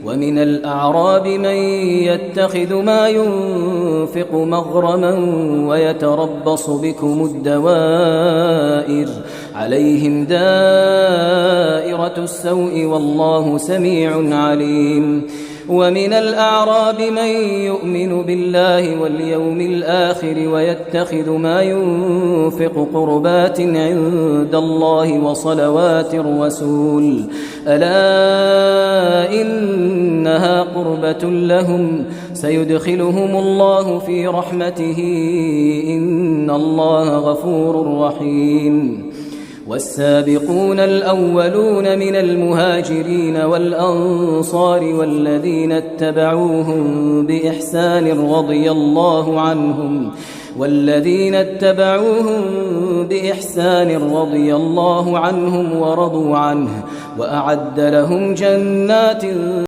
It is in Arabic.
ومن الأعراب من يتخذ ما ينفق مغرما ويتربص بكم الدوائر عليهم دائرة السوء والله سميع عليم. ومن الأعراب من يؤمن بالله واليوم الآخر ويتخذ ما ينفق قربات عند الله وصلوات الرسول ألا إنها قربة لهم سيدخلهم الله في رحمته إن الله غفور رحيم. والسابقون الأولون من المهاجرين والأنصار والذين اتبعوهم بإحسان رضي الله عنهم ورضوا عنه وأعد لهم جنات